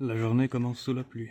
La journée commence sous la pluie.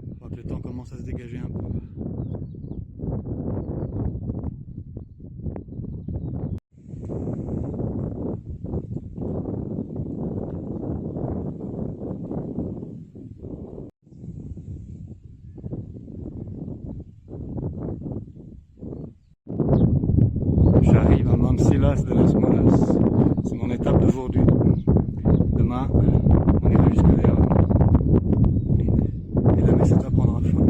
Je crois que le temps commence à se dégager un peu. J'arrive à Mansilas de las Moras. C'est mon étape d'aujourd'hui. Demain, on ira jusqu'à Léon. Et la meseta prendra fin.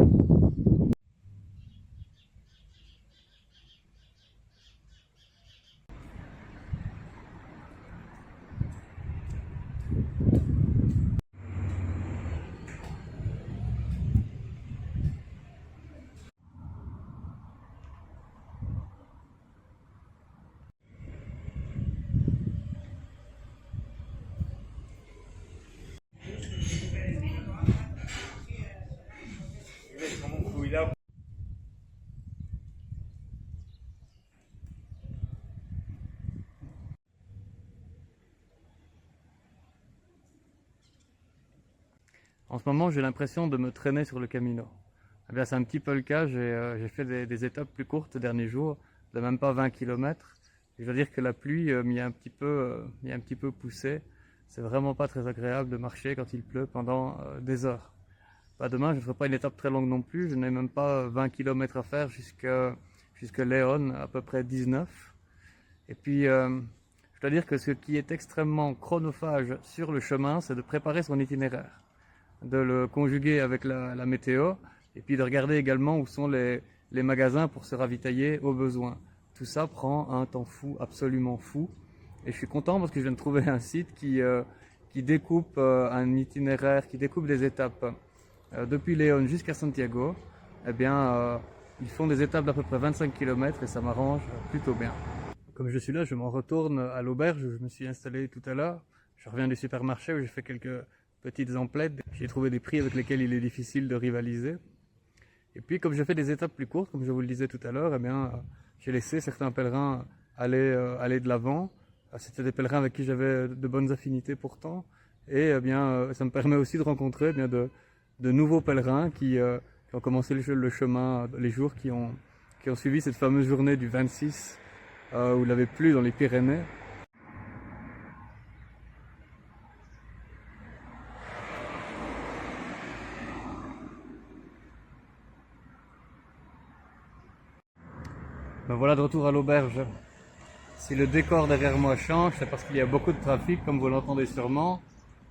En ce moment, j'ai l'impression de me traîner sur le Camino. Eh bien, c'est un petit peu le cas. J'ai fait des étapes plus courtes ces derniers jours, de même pas 20 km. Je dois dire que la pluie m'y a un petit peu poussé. C'est vraiment pas très agréable de marcher quand il pleut pendant des heures. Bah, demain, je ne ferai pas une étape très longue non plus. Je n'ai même pas 20 km à faire jusqu'à Léon, à peu près 19. Et puis, je dois dire que ce qui est extrêmement chronophage sur le chemin, c'est de préparer son itinéraire, de le conjuguer avec la météo, et puis de regarder également où sont les magasins pour se ravitailler au besoin. Tout ça prend un temps fou, absolument fou. Et je suis content parce que je viens de trouver un site qui découpe un itinéraire, qui découpe des étapes depuis Léon jusqu'à Santiago. Eh bien, ils font des étapes d'à peu près 25 km et ça m'arrange plutôt bien. Comme je suis là, je m'en retourne à l'auberge où je me suis installé tout à l'heure. Je reviens du supermarché où j'ai fait quelques petites emplettes. J'ai trouvé des prix avec lesquels il est difficile de rivaliser. Et puis, comme je fais des étapes plus courtes, comme je vous le disais tout à l'heure, eh bien, j'ai laissé certains pèlerins aller de l'avant. C'était des pèlerins avec qui j'avais de bonnes affinités pourtant. Et eh bien, ça me permet aussi de rencontrer eh bien, de nouveaux pèlerins qui ont commencé le chemin les jours qui ont suivi cette fameuse journée du 26 où il avait plu dans les Pyrénées. Ben voilà, de retour à l'auberge. Si le décor derrière moi change, c'est parce qu'il y a beaucoup de trafic, comme vous l'entendez sûrement.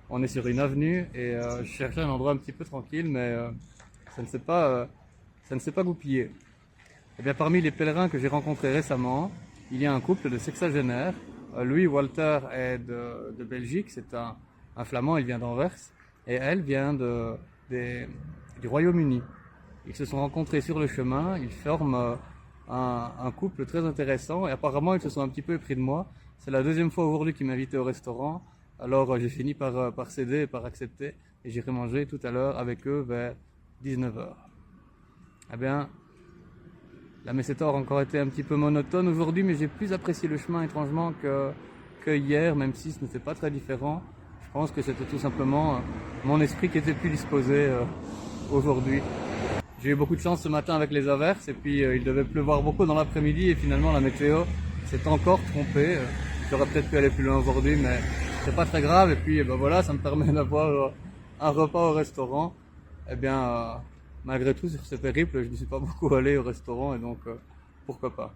On est sur une avenue et je cherchais un endroit un petit peu tranquille, mais ça ne s'est pas goupillé. Et bien, parmi les pèlerins que j'ai rencontrés récemment, il y a un couple de sexagénaires. Lui, Walter, est de Belgique, c'est un Flamand, il vient d'Anvers, et elle vient du Royaume-Uni. Ils se sont rencontrés sur le chemin, ils forment un couple très intéressant et apparemment ils se sont un petit peu épris de moi. C'est la deuxième fois aujourd'hui qu'ils m'invitaient au restaurant, alors j'ai fini par céder et par accepter et j'irai manger tout à l'heure avec eux vers 19h. Eh bien, la meseta a encore été un petit peu monotone aujourd'hui, mais j'ai plus apprécié le chemin étrangement que hier, même si ce n'était pas très différent. Je pense que c'était tout simplement mon esprit qui était plus disposé aujourd'hui. J'ai eu beaucoup de chance ce matin avec les averses et puis il devait pleuvoir beaucoup dans l'après-midi et finalement la météo s'est encore trompée. J'aurais peut-être pu aller plus loin aujourd'hui mais c'est pas très grave et puis ben voilà, ça me permet d'avoir un repas au restaurant. Eh bien malgré tout sur ce périple je ne suis pas beaucoup allé au restaurant et donc pourquoi pas.